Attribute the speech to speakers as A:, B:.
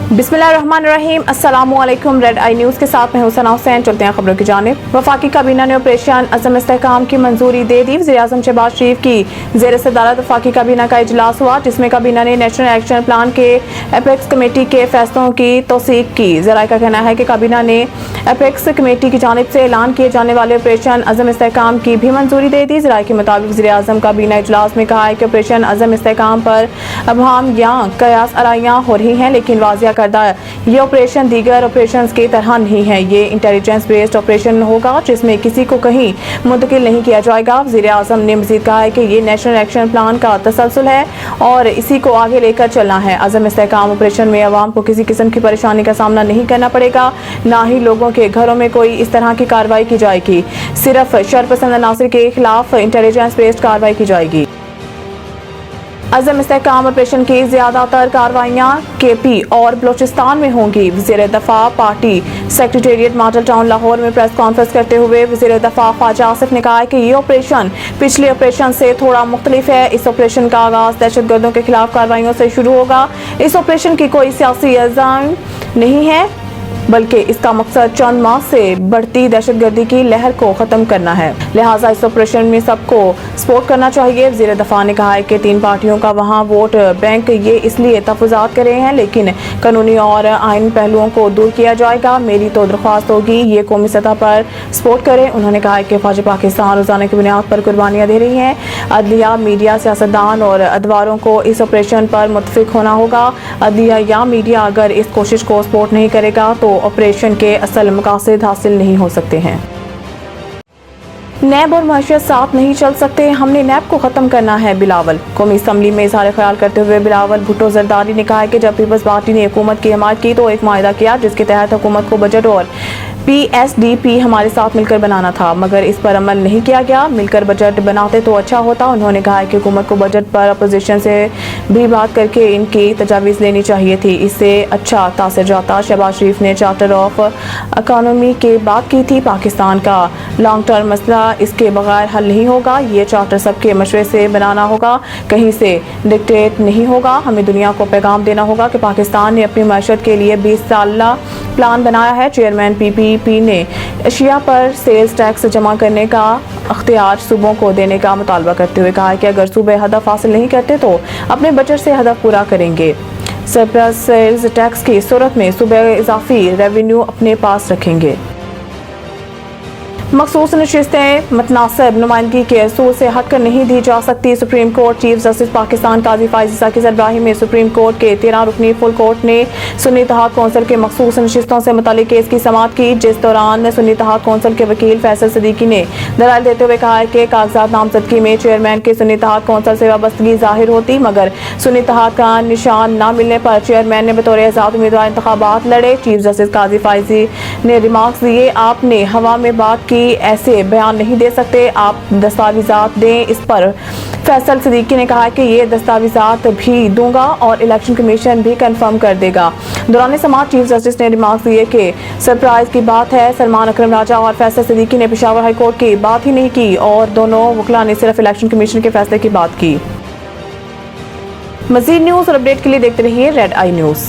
A: बिस्मिल्लाहिर्रहमानिर्रहीम, अस्सलामुअलैकुम। Red I news के साथ मैं हुसैन हुसैन। चलते हैं खबरों की जानिब। वफाकी काबीना ने ऑपरेशन अज़म इस्तेहकाम की मंजूरी दे दी। वज़ीर-ए-आज़म शहबाज शरीफ की ज़ेर सदारत वफाकी काबीना का इजलास हुआ, जिसमें काबीना ने नेशनल एक्शन प्लान के एपेक्स कमेटी के फैसलों की तौसीक की। ज़राए का कहना है कि काबीना ने एपेक्स कमेटी की जानिब से ऐलान किए जाने वाले ऑपरेशन अज़म इस्तेहकाम की भी मंजूरी दे दी। ज़राए के मुताबिक वज़ीर-ए-आज़म काबीना इजलास में कहा है कि ऑपरेशन अज़म इस्तेहकाम पर अबहम या कयास आराइयाँ हो रही हैं, लेकिन वाज़िया करदा ये ऑपरेशन दीगर ऑपरेशंस की तरह नहीं है। ये इंटेलिजेंस बेस्ड ऑपरेशन होगा, जिसमें किसी को कहीं मुंतकिल नहीं किया जाएगा। वज़ीर-ए-आज़म ने मज़ीद कहा है कि ये नेशनल एक्शन प्लान का तसलसल है और इसी को आगे लेकर चलना है। अज़म इस्तेहकाम ऑपरेशन में अवाम को किसी किस्म की परेशानी का सामना नहीं करना पड़ेगा, ना ही लोगों के घरों में कोई इस तरह की कार्रवाई की जाएगी। सिर्फ शरपसंद अनासर के खिलाफ इंटेलिजेंस बेस्ड कार्रवाई की जाएगी। अज़म इस्तेहकाम ऑपरेशन की ज़्यादातर कार्रवाइयाँ KP और बलोचिस्तान में होंगी। वज़ीर दफ़ा party secretariat model town Lahore में प्रेस कॉन्फ्रेंस करते हुए वज़ीर दफ़ा ख्वाजा आसिफ ने कहा कि ये ऑपरेशन पिछले ऑपरेशन से थोड़ा मुख्तलिफ है। इस ऑपरेशन का आगाज़ दहशतगर्दों के खिलाफ कार्रवाइयों से शुरू होगा। इस ऑपरेशन की कोई सियासी एजेंडा नहीं है, बल्कि इसका मकसद चंद माह से बढ़ती दहशतगर्दी की लहर को ख़त्म करना है। लिहाजा इस ऑपरेशन में सबको सपोर्ट करना चाहिए। वज़ीर दफ़ा ने कहा है कि 3 पार्टियों का वहाँ वोट बैंक ये इसलिए तहफ़्फ़ुज़ात कर रहे हैं, लेकिन कानूनी और आइन पहलुओं को दूर किया जाएगा। मेरी तो दरख्वास्त होगी ये कौमी सतह पर सपोर्ट करें। उन्होंने कहा है कि फ़ौज पाकिस्तान रोज़ाना की बुनियाद पर कुर्बानियाँ दे रही हैं। अदलिया, मीडिया, सियासतदान और अदवारों को इस ऑपरेशन पर मुत्तफ़िक होना होगा। अदलिया या मीडिया अगर इस कोशिश को सपोर्ट नहीं करेगा तो ऑपरेशन के असल मकासद हासिल नहीं हो सकते हैं। नैब और मईशत साथ नहीं चल सकते, हमने नैब को खत्म करना है। बिलावल कौमी असम्बली में इज़हार ख्याल करते हुए बिलावल भुट्टो जरदारी ने कहा है कि जब पीपल्स पार्टी ने हुकूमत की हमायत की तो एक माहिदा किया, जिसके तहत हुकूमत को बजट और PSDP हमारे साथ मिलकर बनाना था, मगर इस पर अमल नहीं किया गया। मिलकर बजट बनाते तो अच्छा होता। उन्होंने कहा है कि हुकूमत को बजट पर अपोजिशन से भी बात करके इनकी तजावीज़ लेनी चाहिए थी, इससे अच्छा तासर जाता। शहबाज शरीफ ने चार्टर ऑफ इकोनॉमी की बात की थी। पाकिस्तान का लॉन्ग टर्म मसला इसके बगैर हल नहीं होगा। ये चार्टर सबके मशवरे से बनाना होगा, कहीं से डिक्टेट नहीं होगा। हमें दुनिया को पैगाम देना होगा कि पाकिस्तान ने अपनी मैशत के लिए 20 साल प्लान बनाया है। चेयरमैन PPP ने एशिया पर सेल्स टैक्स जमा करने का अख्तियार सूबों को देने का मुतालबा करते हुए कहा है कि अगर सूबे हदफ हासिल नहीं करते तो अपने बजट से हदफ पूरा करेंगे। सरप्लस सेल्स टैक्स की सूरत में सूबे इजाफी रेवेन्यू अपने पास रखेंगे। मखसूस नशिस्तें मुतनासिब नुमाइंदगी के असूल से हटकर नहीं दी जा सकती। Supreme Court chief justice Pakistan Qazi Faez Isa की सरबराही में सुप्रीम कोर्ट के 13 रुकनी फुल कोर्ट ने सुन्नी इत्तेहाद कौंसिल के मखसूस नशिस्तों से मुतालिक केस की समाअत की, जिस दौरान सुन्नी इत्तेहाद कौंसिल के वकील फैसल सदीकी ने दलाइल देते हुए कहा है कि कागजात नामजदगी में चेयरमैन की सुन्नी इत्तेहाद कौंसिल से वाबस्तगी जाहिर होती, मगर सुन्नी इत्तेहाद का निशान न मिलने पर चेयरमैन ने बतौर आज़ाद उम्मीदवार इंतखाबात लड़े। चीफ जस्टिस काजी फाइजी ने रिमार्क्स दिए, आपने हवा में बात की, ऐसे बयान नहीं दे सकते, आप दस्तावेजात दें। इस पर फैसल सदीकी ने कहा कि ये दस्तावेजात भी दूंगा और इलेक्शन कमीशन भी कंफर्म कर देगा। दौरान समाअत चीफ जस्टिस ने रिमार्क्स दिए कि सरप्राइज की बात है, सलमान अकरम राजा और फैसल सदीकी ने पेशावर हाई कोर्ट की बात ही नहीं की और दोनों वकला ने सिर्फ इलेक्शन कमीशन के फैसले की बात की। मज़ीद न्यूज़ और अपडेट के लिए देखते रहिए रेड आई न्यूज़।